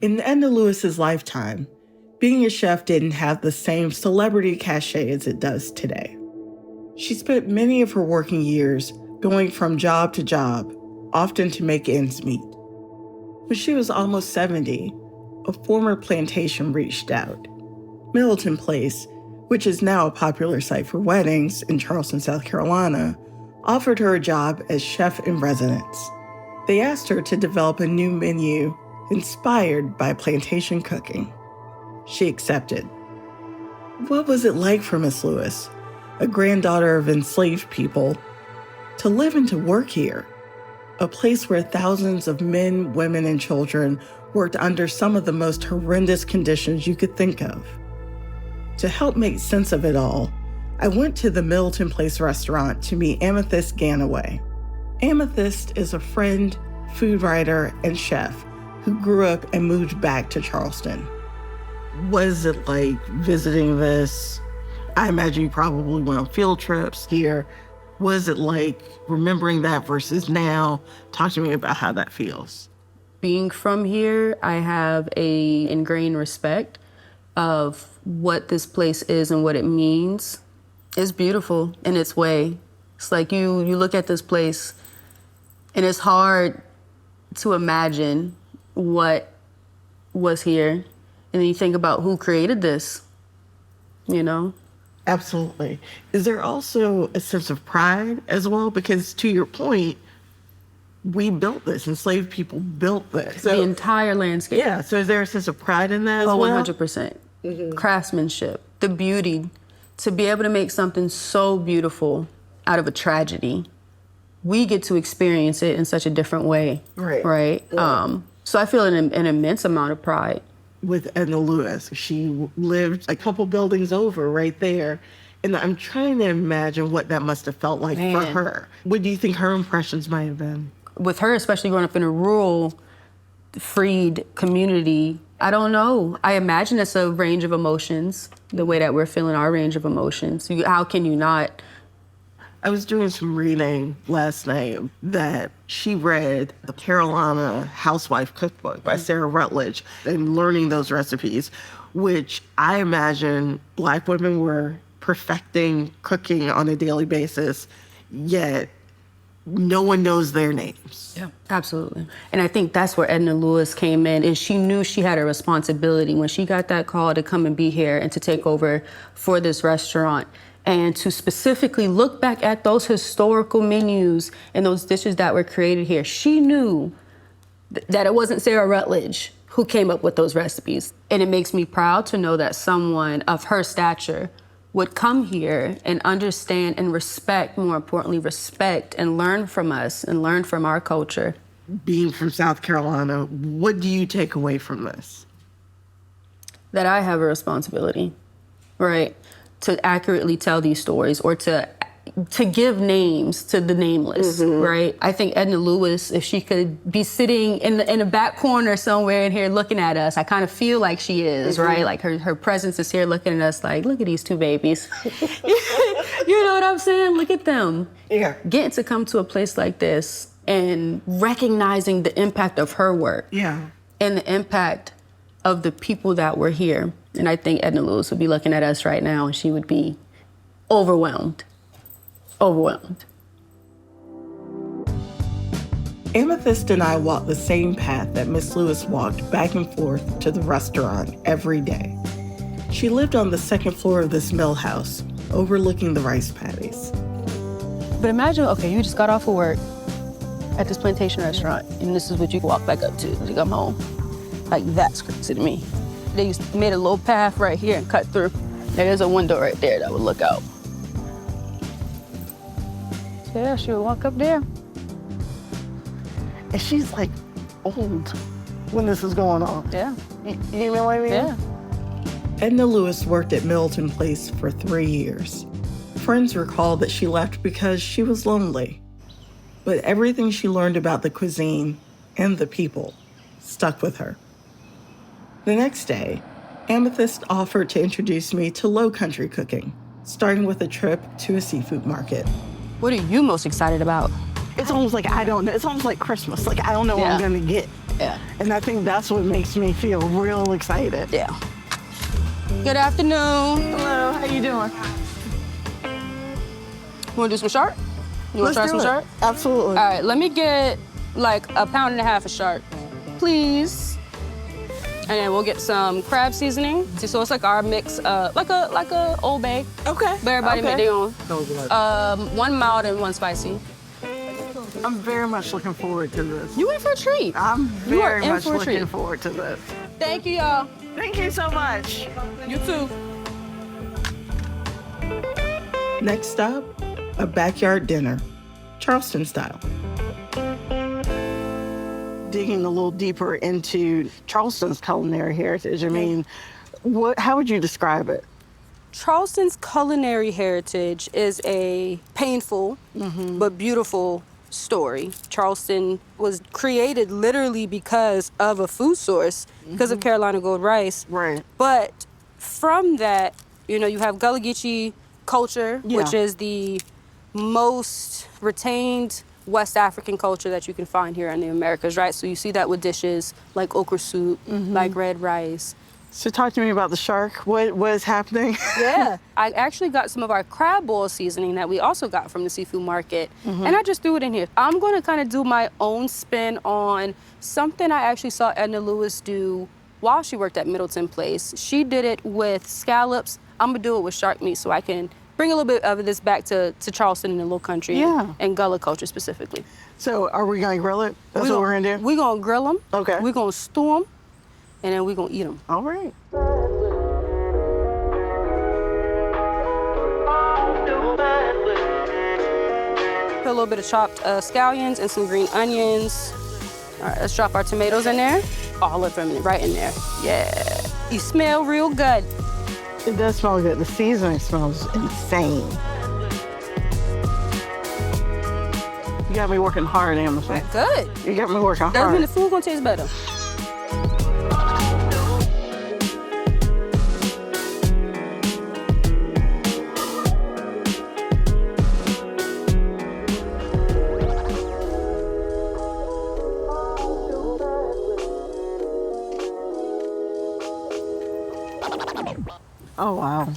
In Edna Lewis's lifetime, being a chef didn't have the same celebrity cachet as it does today. She spent many of her working years going from job to job, often to make ends meet. When she was almost 70, a former plantation reached out. Middleton Place, which is now a popular site for weddings in Charleston, South Carolina, offered her a job as chef in residence. They asked her to develop a new menu inspired by plantation cooking. She accepted. What was it like for Miss Lewis, a granddaughter of enslaved people, to live and to work here, a place where thousands of men, women, and children worked under some of the most horrendous conditions you could think of? To help make sense of it all, I went to the Middleton Place restaurant to meet Amethyst Ganaway. Amethyst is a friend, food writer, and chef who grew up and moved back to Charleston. What is it like visiting this? I imagine you probably went on field trips here. What is it like remembering that versus now? Talk to me about how that feels. Being from here, I have a ingrained respect of what this place is and what it means. It's beautiful in its way. It's like you look at this place and it's hard to imagine what was here. And then you think about who created this, you know? Absolutely. Is there also a sense of pride as well? Because to your point, we built this, enslaved people built this. The entire landscape. Yeah, so is there a sense of pride in that as well? 100%. Craftsmanship, the beauty, to be able to make something so beautiful out of a tragedy. We get to experience it in such a different way, right? So I feel an immense amount of pride. With Edna Lewis, she lived a couple buildings over right there. And I'm trying to imagine what that must have felt like for her. What do you think her impressions might have been? With her, especially growing up in a rural, freed community, I don't know. I imagine it's a range of emotions, the way that we're feeling our range of emotions. How can you not? I was doing some reading last night that she read the Carolina Housewife Cookbook by Sarah Rutledge and learning those recipes, which I imagine Black women were perfecting cooking on a daily basis, yet no one knows their names. Yeah, absolutely. And I think that's where Edna Lewis came in, is she knew she had a responsibility when she got that call to come and be here and to take over for this restaurant and to specifically look back at those historical menus and those dishes that were created here. She knew that it wasn't Sarah Rutledge who came up with those recipes. And it makes me proud to know that someone of her stature would come here and understand and respect, more importantly, respect and learn from us and learn from our culture. Being from South Carolina, what do you take away from this? That I have a responsibility, right, to accurately tell these stories or to give names to the nameless, right? I think Edna Lewis, if she could be sitting in the back corner somewhere in here looking at us, I kind of feel like she is, right? Like her presence is here looking at us like, look at these two babies. You know what I'm saying? Look at them. Yeah. Getting to come to a place like this and recognizing the impact of her work. Yeah. And the impact of the people that were here. And I think Edna Lewis would be looking at us right now and she would be overwhelmed. Amethyst and I walked the same path that Miss Lewis walked back and forth to the restaurant every day. She lived on the second floor of this mill house, overlooking the rice paddies. But imagine, okay, you just got off of work at this plantation restaurant, and this is what you walk back up to when you come home. Like, that's crazy to me. They made a little path right here and cut through. There's a window right there that would look out. So yeah, she would walk up there. And she's like old when this is going on. Yeah. You know what I mean? Yeah. Edna Lewis worked at Middleton Place for 3 years. Friends recall that she left because she was lonely. But everything she learned about the cuisine and the people stuck with her. The next day, Amethyst offered to introduce me to Lowcountry cooking, starting with a trip to a seafood market. What are you most excited about? It's almost like I don't know. It's almost like Christmas. Like I don't know what I'm gonna get. Yeah. And I think that's what makes me feel real excited. Yeah. Good afternoon. Hello, how you doing? You wanna do some shark? You wanna try some shark? Absolutely. All right, let me get like 1.5 pounds of shark, please. And then we'll get some crab seasoning. So it's like our mix, like a Old Bay. Okay. But everybody make their own. 1 mild and 1 spicy. I'm very much looking forward to this. You in for a treat. I'm very much for a looking treat. forward to this. Thank you, y'all. Thank you so much. You too. Next stop, a backyard dinner, Charleston style. Digging a little deeper into Charleston's culinary heritage, I mean, how would you describe it? Charleston's culinary heritage is a painful but beautiful story. Charleston was created literally because of a food source, because of Carolina Gold Rice. Right. But from that, you know, you have Gullah Geechee culture, which is the most retained West African culture that you can find here in the Americas, right? So you see that with dishes like okra soup, like red rice. So talk to me about the shark. What is happening? Yeah. I actually got some of our crab boil seasoning that we also got from the seafood market, and I just threw it in here. I'm gonna kind of do my own spin on something I actually saw Edna Lewis do while she worked at Middleton Place. She did it with scallops. I'm gonna do it with shark meat so I can bring a little bit of this back to Charleston and the Lowcountry and Gullah culture specifically. So are we gonna grill it? That's what we're gonna do? We're gonna grill them. Okay. We're gonna stew them, and then we're gonna eat them. All right. Put a little bit of chopped scallions and some green onions. All right, let's drop our tomatoes in there. All of them right in there. Yeah. You smell real good. It does smell good. The seasoning smells insane. You got me working hard, Amethyst. Good. You got me working That means hard. the food gonna taste better. Oh, wow.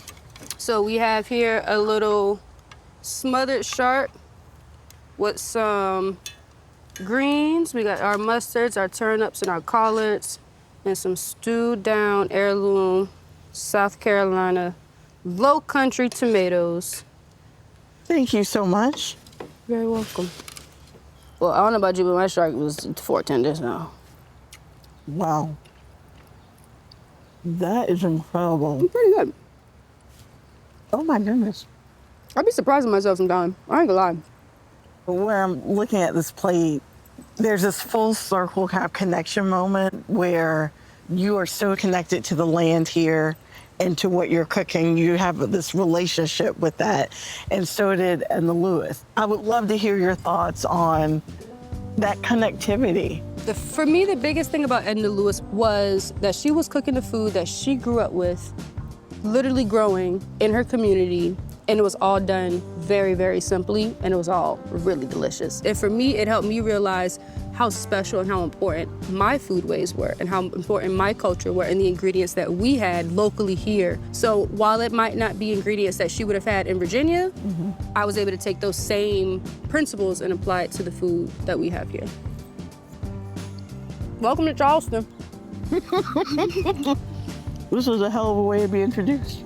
So we have here a little smothered shark with some greens. We got our mustards, our turnips, and our collards, and some stewed down heirloom South Carolina Lowcountry tomatoes. Thank you so much. You're very welcome. Well, I don't know about you, but my shark was 4 tenders now. Wow. That is incredible. Pretty good. Oh, my goodness. I'd be surprising myself sometimes. I ain't gonna lie. Where I'm looking at this plate, there's this full circle kind of connection moment where you are so connected to the land here and to what you're cooking. You have this relationship with that. And so did Edna Lewis. I would love to hear your thoughts on that connectivity. For me, the biggest thing about Edna Lewis was that she was cooking the food that she grew up with, literally growing in her community, and it was all done very, very simply, and it was all really delicious. And for me, it helped me realize how special and how important my foodways were and how important my culture were and the ingredients that we had locally here. So while it might not be ingredients that she would have had in Virginia, I was able to take those same principles and apply it to the food that we have here. Welcome to Charleston. This was a hell of a way to be introduced.